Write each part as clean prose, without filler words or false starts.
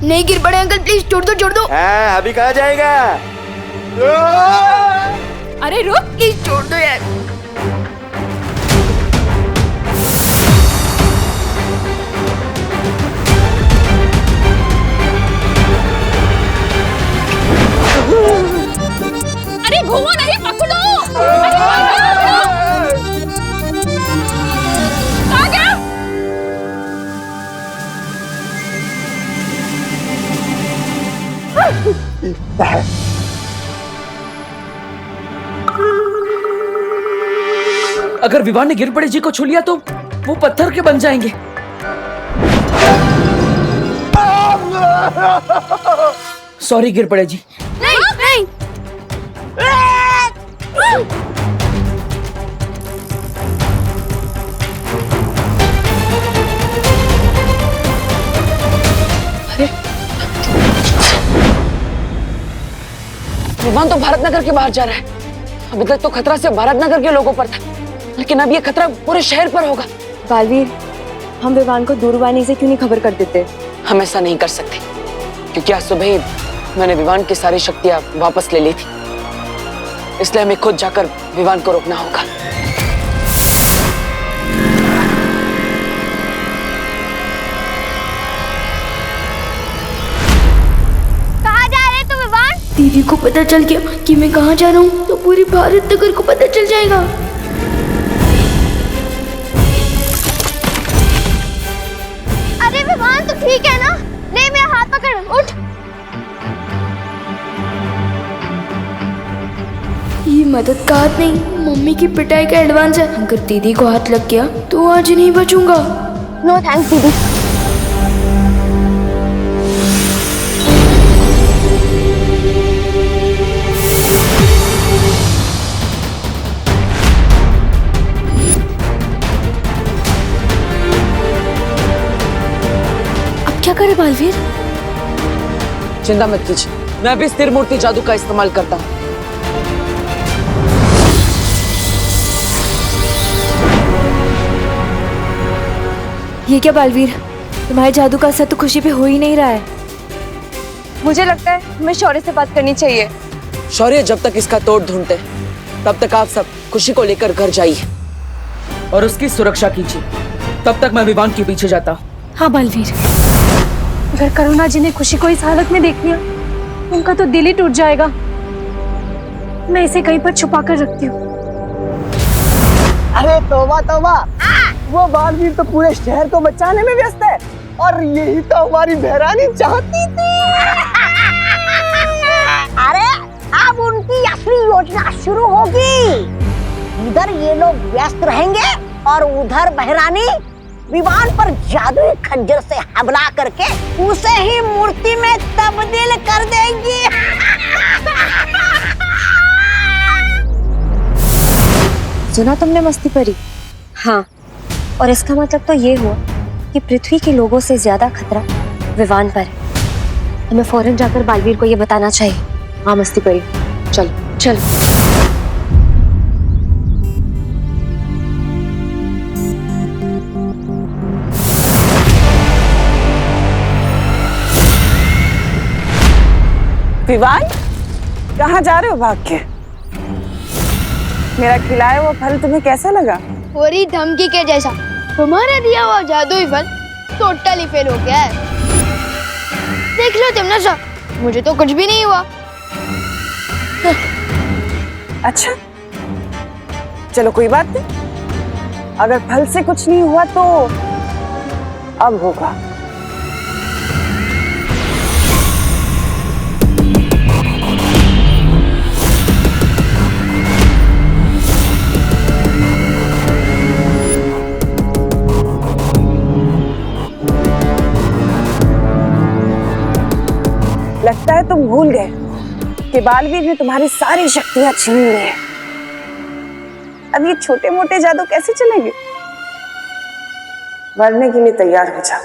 नहीं गिर पड़े अंकल, प्लीज छोड़ दो छोड़ दो। हाँ, अभी कहाँ जाएगा? अरे रुक, प्लीज छोड़ दो यार। अरे घूमो नहीं, पकड़ो। कहाँ गया? अगर विवान ने गिर पड़े जी को छू लिया तो वो पत्थर के बन जाएंगे। सॉरी गिर पड़े जी। नहीं नहीं। विवान तो भारतनगर के बाहर जा रहा है। अभी तक तो खतरा सिर्फ भारतनगर के लोगों पर था, लेकिन अब ये खतरा पूरे शहर पर होगा। बालवीर, हम विवान को दूरवाणी से क्यों नहीं खबर कर देते? हम ऐसा नहीं कर सकते, क्योंकि आज सुबह ही मैंने विवान की सारी शक्तियां वापस ले ली थी। इसलिए हमें खुद जाकर विवान को रोकना होगा। कहाँ जा रहे तू विवान? दीदी को पता चल गया कि मैं कहाँ जा रहा हूँ तो पूरी भारतनगर को पता चल जाएगा। अरे विवान तो ठीक है ना? ले मेरा हाथ पकड़, उठ। ये मदद का हाथ नहीं, मम्मी की पिटाई का एडवांस है। अगर दीदी को हाथ लग गया तो आज नहीं बचूंगा। नो थैंक्स दीदी। अब क्या करे बालवीर? चिंता मत कीजिए, मैं अभी स्थिर मूर्ति जादू का इस्तेमाल करता हूँ। ये क्या बालवीर, तुम्हारे जादू का असर तो खुशी पे हो ही नहीं रहा है। मुझे लगता है हमें शौर्य से बात करनी चाहिए। शौर्य जब तक इसका तोड़ ढूंढते तब तक आप सब खुशी को लेकर घर जाइए और उसकी सुरक्षा कीजिए। तब तक मैं विवान के पीछे जाता हूँ। हाँ बालवीर। अगर करुणा जी ने खुशी को इस हालत में देख लिया, उनका तो दिल ही टूट जाएगा। मैं इसे कहीं पर छुपा कर रखती हूँ। अरे तौबा तौबा, वो बालवीर तो पूरे शहर को बचाने में व्यस्त है और यही तो हमारी बहरानी चाहती थी। अरे अब उनकी असली योजना शुरू होगी। इधर ये लोग व्यस्त रहेंगे और उधर बहरानी विवान पर जादुई खंजर से हमला करके उसे ही मूर्ति में तब्दील कर देंगी। सुना तुमने मस्ती परी? हाँ, और इसका मतलब तो ये हुआ कि पृथ्वी के लोगों से ज्यादा खतरा विवान पर है। हमें फौरन जाकर बालवीर को ये बताना चाहिए। हाँ मस्ती परी, चलो चलो। विवान, कहाँ जा रहे हो भाग के? मेरा खिलाया हुआ फल तुम्हें कैसा लगा? पूरी धमकी के जैसा। तुम्हारा दिया हुआ जादुई फल टोटली फेल हो गया है। देख लो तुम ना सब, मुझे तो कुछ भी नहीं हुआ। अच्छा, चलो कोई बात नहीं। अगर फल से कुछ नहीं हुआ तो अब होगा। लगता है तुम भूल गए कि बालवीर ने तुम्हारी सारी शक्तियां छीन ली हैं। अब ये छोटे मोटे जादू कैसे चलेंगे? मरने के लिए तैयार हो जाओ।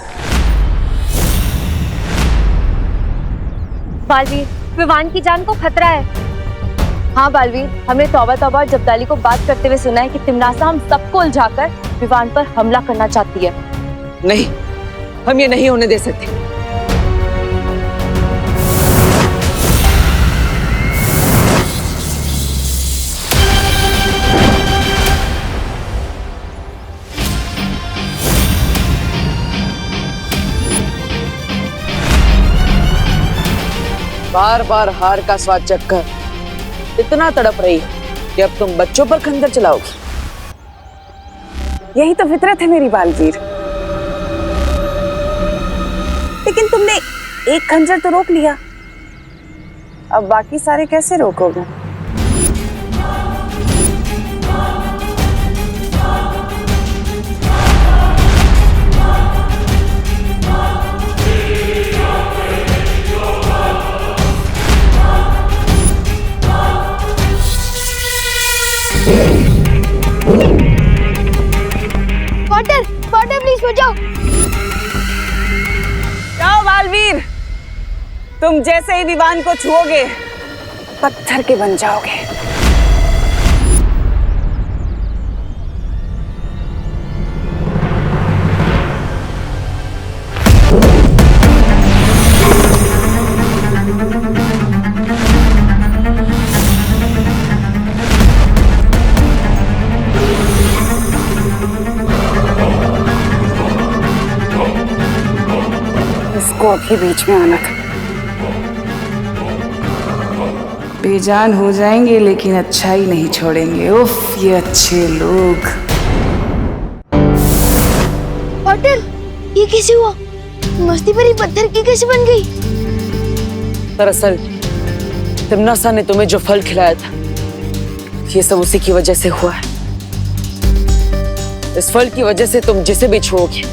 बालवीर, विवान की जान को खतरा है। हाँ बालवीर, हमने तौबा तौबा और जब्दाली को बात करते हुए सुना है कि तिमनासा हम सबको उलझाकर विवान पर हमला करना चाहती है। नहीं, हम ये नहीं होने दे सकते। बार बार हार का स्वाद चखकर इतना तड़प रही हो कि अब तुम बच्चों पर खंजर चलाओगी। यही तो फितरत है मेरी बालवीर। लेकिन तुमने एक खंजर तो रोक लिया, अब बाकी सारे कैसे रोकोगे? वाटर वाटर प्लीज बचाओ। जाओ बालवीर, तुम जैसे ही विवान को छुओगे पत्थर के बन जाओगे। इसको अभी बीच में आना था। बेजान हो जाएंगे लेकिन अच्छाई नहीं छोड़ेंगे। उफ, ये अच्छे लोग। वाटर, ये कैसे हुआ? मस्ती परी पत्थर की कैसे बन गई? दरअसल तिम्नासा ने तुम्हें जो फल खिलाया था, ये सब उसी की वजह से हुआ है। इस फल की वजह से तुम जिसे भी छुओगे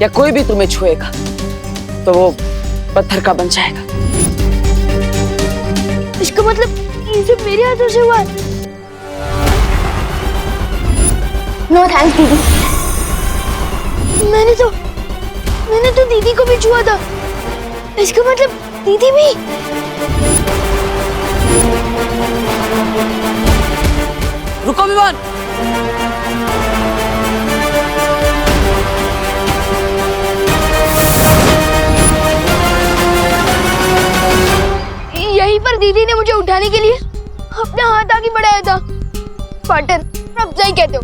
या कोई भी तुम्हें छुएगा तो वो पत्थर का बन जाएगा। इसका मतलब ये सब मेरे हाथों से हुआ है? नो थैंक्स दीदी। मैंने तो दीदी को भी छुआ था। इसका मतलब दीदी भी। रुको विवान। यहीं पर दीदी ने मुझे उठाने के लिए अपना हाथ आगे बढ़ाया था। पार्टनर, अब सही कहते हो,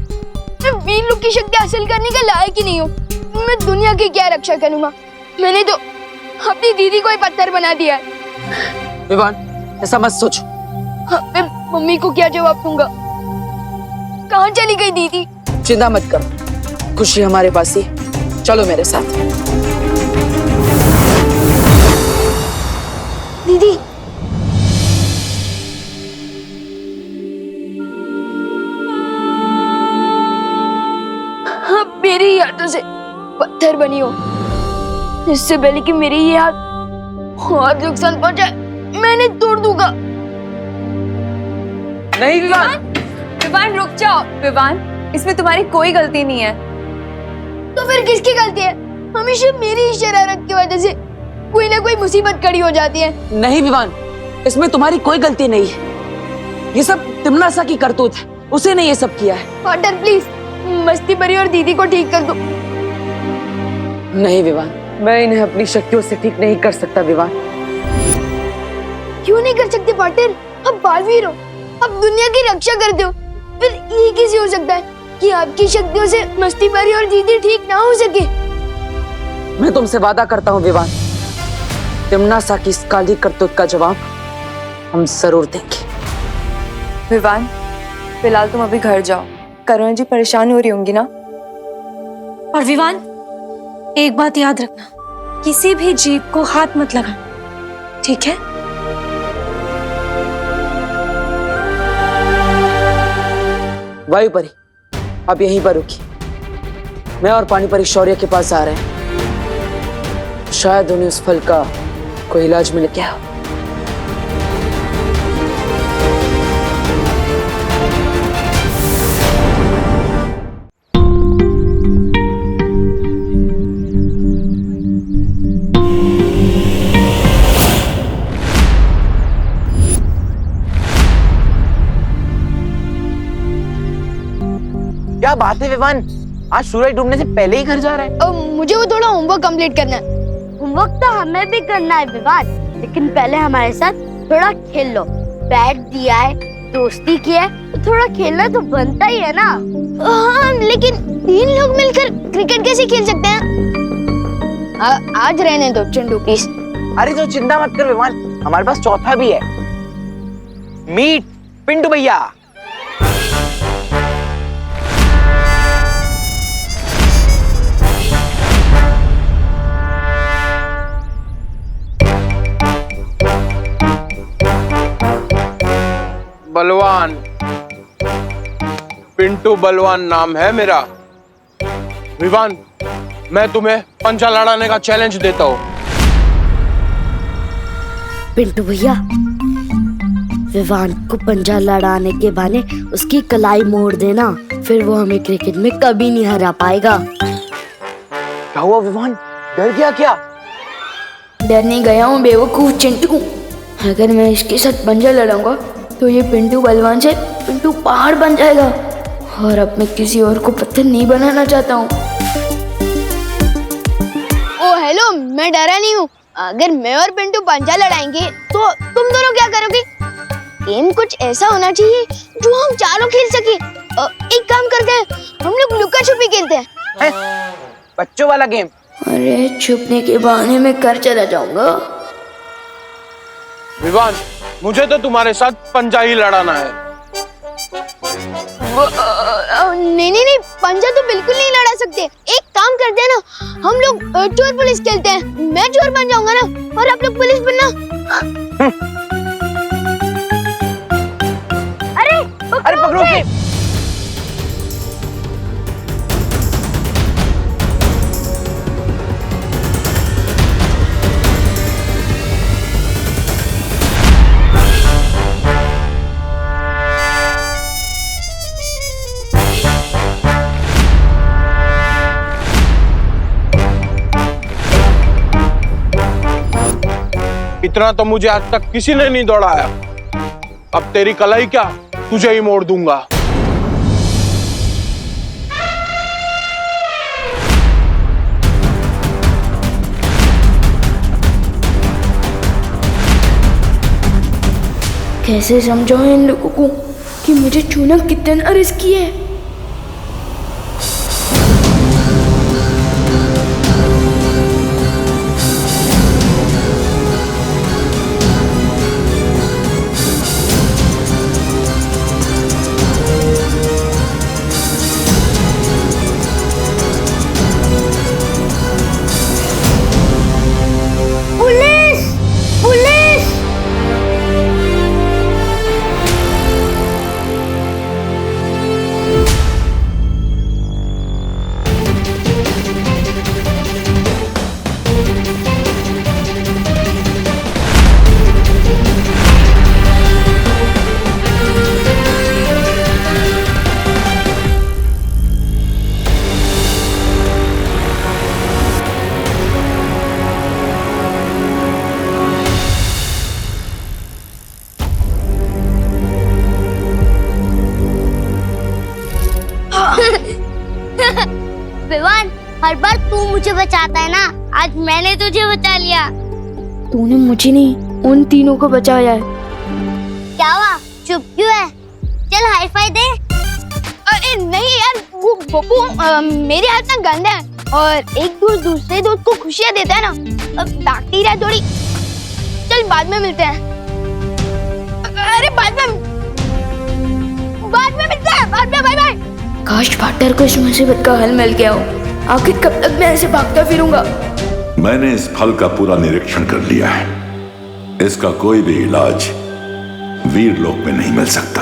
मैं वीर लोग की शक्ति हासिल करने का लायक ही नहीं हूँ। मैं दुनिया की क्या रक्षा करूँगा? मैंने तो अपनी दीदी को ही पत्थर बना दिया है। विवान, ऐसा मत सोचो। मैं मम्मी को क्या जवाब दूंगा? कहाँ चली गई दीदी? चिंता मत करो, खुशी हमारे पास ही। चलो मेरे साथ। दीदी, आप मेरी ही हाथों से पत्थर बनी हो। इससे पहले कि मेरी ये हाथ और नुकसान पहुंचाए, मैंने तोड़ दूंगा। नहीं विवान। विवान रुक जाओ। विवान, इसमें तुम्हारी कोई गलती नहीं है। तो फिर किसकी गलती है? हमेशा मेरी ही शरारत की वजह से कोई ना कोई मुसीबत खड़ी हो जाती है। नहीं विवान, इसमें तुम्हारी कोई गलती नहीं है। ये सब तिम्नासा की करतूत है, उसे ने ये सब किया है। पार्टनर प्लीज, मस्ती परी और दीदी को ठीक कर दो। नहीं विवान, मैं इन्हें अपनी शक्तियों से ठीक नहीं कर सकता। विवान, क्यों नहीं कर सकते पार्टनर? अब बालवीर हो, अब दुनिया की रक्षा करते हो, फिर ये कैसे हो सकता है कि आपकी शक्तियों से मस्ती परी और दीदी ठीक ना हो सके? मैं तुमसे वादा करता हूँ विवान, तिम्नासा की इस काली करतूत का जवाब हम जरूर देंगे। विवान, फिलहाल तुम अभी घर जाओ। करुणा जी परेशान हो रही होंगी ना। और विवान, एक बात याद रखना, किसी भी जीव को हाथ मत लगाना, ठीक है? वायु परी अब यहीं पर रुकी। मैं और पानी परी शौर्य के पास आ रहे हैं। शायद उन्हें उस फल का कोई इलाज मिल गया हो। क्या बात है विवान, आज सूरज डूबने से पहले ही घर जा रहा है? मुझे वो थोड़ा होमवर्क कंप्लीट करना है। होमवर्क तो हमें भी करना है विवान, लेकिन पहले हमारे साथ थोड़ा खेल लो। बैट दिया है, दोस्ती की है, तो थोड़ा खेलना तो बनता ही है ना। हाँ, लेकिन 3 लोग मिलकर क्रिकेट कैसे खेल सकते हैं? आज रहने दो चंडू प्लीज। अरे तो चिंता मत कर विवान, हमारे पास चौथा भी है। मीट पिंटू भैया। बलवान, पिंटू बलवान नाम है मेरा। विवान, मैं तुम्हें पंचा लड़ाने का चैलेंज देता हूँ। पिंटू भैया, विवान को पंजा लड़ाने के बहाने उसकी कलाई मोड़ देना, फिर वो हमें क्रिकेट में कभी नहीं हरा पाएगा। क्या हुआ विवान, डर गया क्या? डरने गया हूँ बेवकूफ चिंटू। अगर मैं इसके साथ पंजा लड़ाऊंगा तो ये पिंटू बलवान से पिंटू पहाड़ बन जाएगा, और अब मैं किसी और को पत्थर नहीं बनाना चाहता हूँ। ओ हेलो, मैं डरा नहीं हूँ। अगर मैं और पिंटू पंजा लड़ाएंगे तो तुम दोनों क्या करोगे? गेम कुछ ऐसा होना चाहिए जो हम चारों खेल सके। एक काम करते हैं, हम लोग लुका छुपी खेलते हैं। बच्चों वाला गेम। अरे छुपने के बहाने में घर चला जाऊंगा। विवान, मुझे तो तुम्हारे साथ पंजा ही लड़ाना है। नहीं, पंजा तो बिल्कुल नहीं लड़ा सकते। एक काम करते हैं ना, हम लोग चोर पुलिस खेलते हैं। मैं चोर बन जाऊंगा ना, और आप लोग पुलिस बनना। अरे पकड़ो के। इतना तो मुझे आज तक किसी ने नहीं दौड़ाया। अब तेरी कलाई क्या, तुझे ही मोड़ दूंगा। कैसे समझाऊं इन लोगों को कि मुझे छूना कितना रिस्की है। विवान, हर बार तू मुझे बचाता है ना, आज मैंने तुझे बचा लिया। तूने मुझे नहीं, उन तीनों को बचाया है। क्या हुआ, चुप क्यों है? चल हाई फाई दे। अरे नहीं यार, वो बब्बू मेरे हाथ ना गंदा है, और एक दोस्त दूसरे दोस्त को खुशियाँ देता है ना, बैक्टीरिया थोड़ी। चल बाद में मिलते हैं। अरे बाद में मिलते हैं, बाद में। Bye bye. काश पार्टनर को इस मुसीबत का हल मिल गया हो। आखिर कब तक मैं ऐसे भागता फिरूंगा? मैंने इस फल का पूरा निरीक्षण कर लिया है। इसका कोई भी इलाज वीर लोक में नहीं मिल सकता।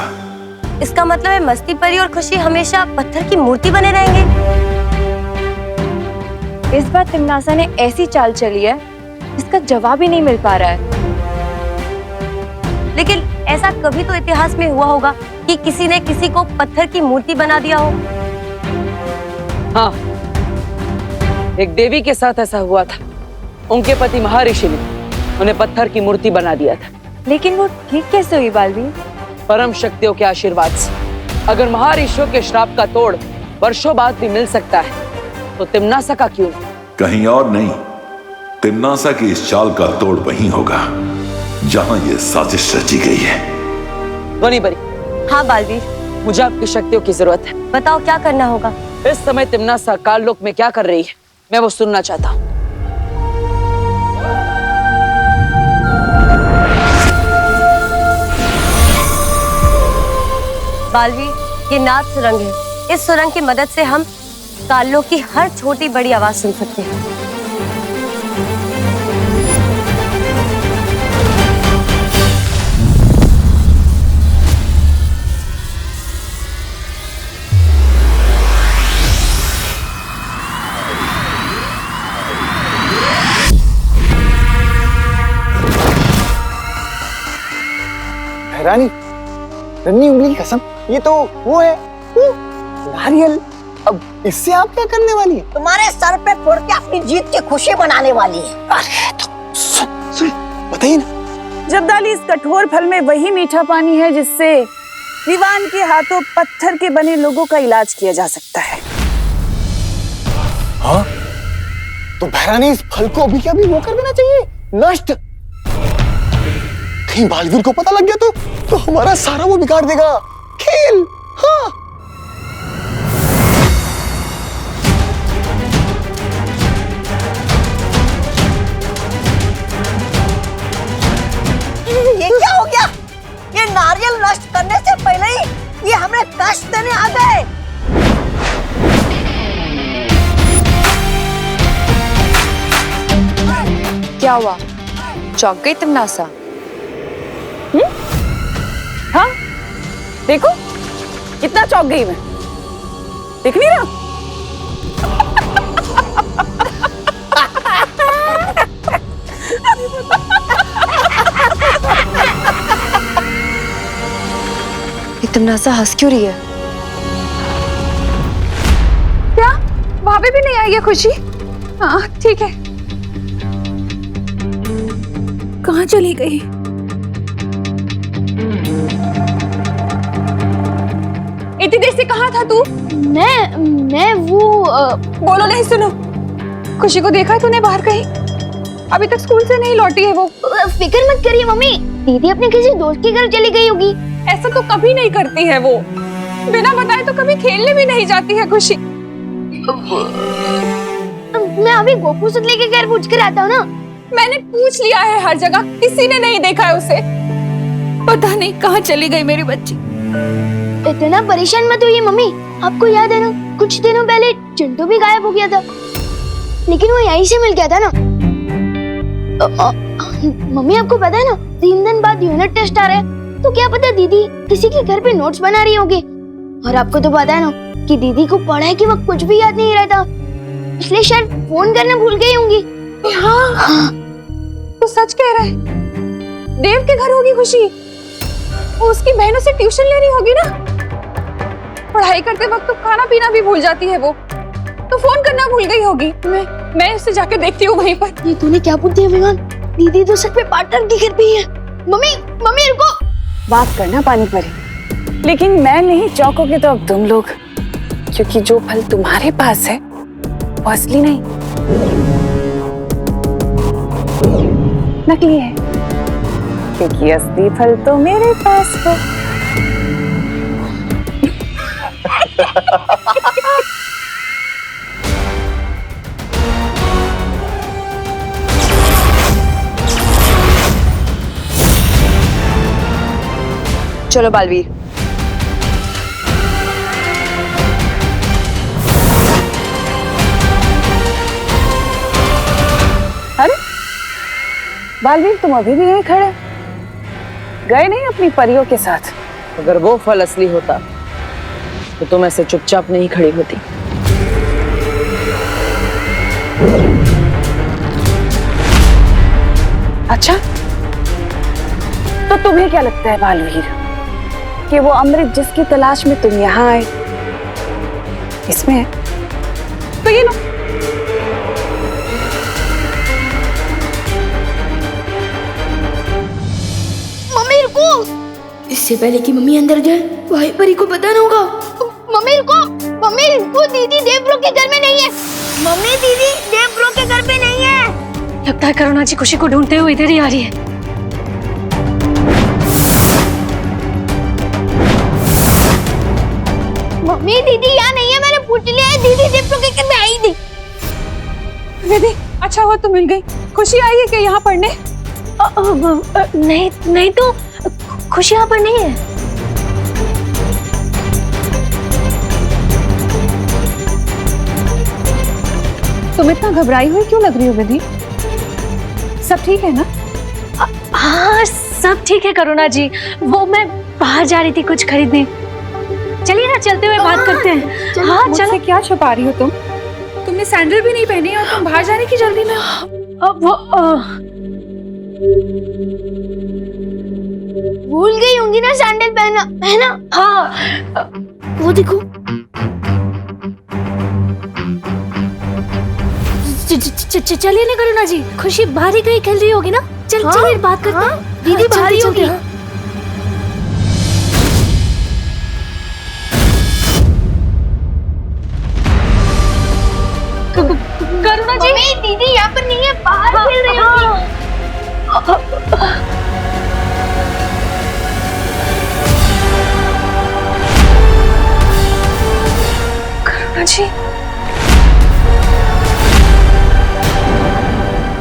इसका मतलब है मस्ती परी और खुशी हमेशा पत्थर की मूर्ति बने रहेंगे। इस बार तिमनासा ने ऐसी चाल चली है, इसका जवाब ही नहीं मिल पा रहा है। लेकिन ऐसा कभी तो इतिहास में हुआ होगा कि किसी ने किसी को पत्थर की मूर्ति बना दिया हो। हाँ, एक देवी के साथ ऐसा हुआ था। उनके पति महर्षि ने उन्हें पत्थर की मूर्ति बना दिया था। लेकिन वो ठीक कैसे हुई बालवीर? परम शक्तियों के आशीर्वाद से। अगर महर्षियों के श्राप का तोड़ वर्षों बाद भी मिल सकता है, तो तिमनासा का क्यों? कहीं और नहीं, तिमनासा की इस चाल का तोड़ वहीं होगा जहां ये साजिश रची गई है। ध्वनि बरी। हाँ बालवीर, मुझे आपकी शक्तियों की जरूरत है। बताओ क्या करना होगा। इस समय तिमनासा काललोक में क्या कर रही है, मैं वो सुनना चाहता हूँ। बालवीर, ये नाद सुरंग है। इस सुरंग की मदद से हम कालों की हर छोटी बड़ी आवाज सुन सकते हैं। रानी, रन्नी उंगली की कसम, ये तो वो है, वो नारियल। अब इससे आप क्या करने वाली है? तुम्हारे सर पे फोड़ के अपनी जीत की खुशी मनाने वाली है। अरे तो सुन, बताइए ना। जब्दाली, इस कठोर फल में वही मीठा पानी है जिससे विवान के हाथों पत्थर के बने लोगों का इलाज किया जा सकता है। हाँ? तो भैरानी, इस फल को अभी के अभी वो कर देना चाहिए, नष्ट। कहीं बालवीर को पता लग गया तो हमारा सारा वो बिगाड़ देगा खेल। हाँ। ये क्या हो गया? ये नारियल नष्ट करने से पहले ही ये हमें कष्ट देने आ गए। क्या हुआ? चौंक गई तुम नासा? हाँ, देखो कितना चौंक गई मैं, देख नहीं रहा? तुम नासा हंस क्यों रही है? क्या वहां पे भी नहीं आई है खुशी? हाँ ठीक है। कहाँ चली गई? इतनी देर से कहाँ था तू? मैं वो बोलो नहीं, सुनो। खुशी को देखा तूने बाहर कहीं? अभी तक स्कूल से नहीं लौटी है वो। फिक्र मत करिए मम्मी, दीदी अपने किसी दोस्त के घर चली गई होगी। ऐसा तो कभी नहीं करती है वो, बिना बताए तो कभी खेलने भी नहीं जाती है खुशी। मैं अभी गोपू से लेके घर पूछ कर आता हूँ ना। मैंने पूछ लिया है हर जगह, किसी ने नहीं देखा है उसे। पता नहीं कहाँ चली गई मेरी बच्ची। इतना परेशान मत होइए मम्मी, आपको याद है ना कुछ दिनों पहले चिंटू भी गायब हो गया था, लेकिन वो यहीं से मिल गया था ना। मम्मी आपको पता है ना 3 दिन बाद यूनिट टेस्ट आ रहा है, तो क्या पता दीदी किसी के घर पे नोट्स बना रही होगी। और आपको तो पता है ना कि दीदी को पढ़ाई के वक्त कुछ भी याद नहीं रहता, इसलिए शायद फोन करना भूल गई होंगी। हाँ, तो सच कह रहा है। देव के घर होगी खुशी, वो उसकी बहनों से ट्यूशन ले रही होगी ना। पढ़ाई करते वक्त तो खाना पीना भी भूल जाती है वो, तो फोन करना भूल गई होगी। मैं उससे जाकर देखती हूँ वहीं पर। ये तूने क्या पूछ दिया विमान? दीदी तो सच में पार्टनर की घर पे ही है। मम्मी मम्मी रुको, बात करना पानी परी, लेकिन मैं नहीं चौंकोगे तो अब तुम लोग, क्योंकि जो फल तुम्हारे पास है वो असली नहीं, नकली है, क्योंकि असली फल तो मेरे पास है। चलो बालवीर। अरे बालवीर, तुम अभी भी यहीं खड़े, गए नहीं अपनी परियों के साथ? अगर वो फल असली होता तो तुम ऐसे चुपचाप नहीं खड़ी होती। अच्छा, तो तुम्हें क्या लगता है बालवीर कि वो अमृत जिसकी तलाश में तुम यहाँ आए इसमें है? तो ये लो। मम्मी रुको। इससे पहले कि मम्मी अंदर जाए भाई परी को पता ना होगा। मम्मी रुको, दीदी देव ब्रो के घर में नहीं है। मम्मी दीदी देव ब्रो के घर पे नहीं है। लगता है करुणा जी खुशी को ढूंढते हुए इधर ही आ रही है। मम्मी दीदी यहाँ नहीं है, मैंने पूछ लिया है, दीदी देव ब्रो के घर में आई थी। दीदी अच्छा हुआ तुम मिल गई। खुशी आई है क्या यहाँ पढ़ने? नहीं तो खुशी यहाँ पर नहीं है। तुम इतना घबराई हुई क्यों लग रही हो विधि? सब ठीक है ना? हाँ सब ठीक है करुणा जी, वो मैं बाहर जा रही थी कुछ खरीदने। चलिए ना चलते हुए बात करते हैं। हाँ मुझसे क्या छुपा रही हो तुम? तुमने सैंडल भी नहीं पहनी और तुम बाहर जाने की जल्दी में। भूल गई होंगी ना सैंडल पहना पहना। हाँ वो देखो, चलिए ना करुणा जी, खुशी बाहर ही कहीं खेल रही होगी ना। चलिए बात करते हैं। दीदी बाहर ही होगी। करुणा जी, दीदी यहाँ पर नहीं है, बाहर खेल रही होगी।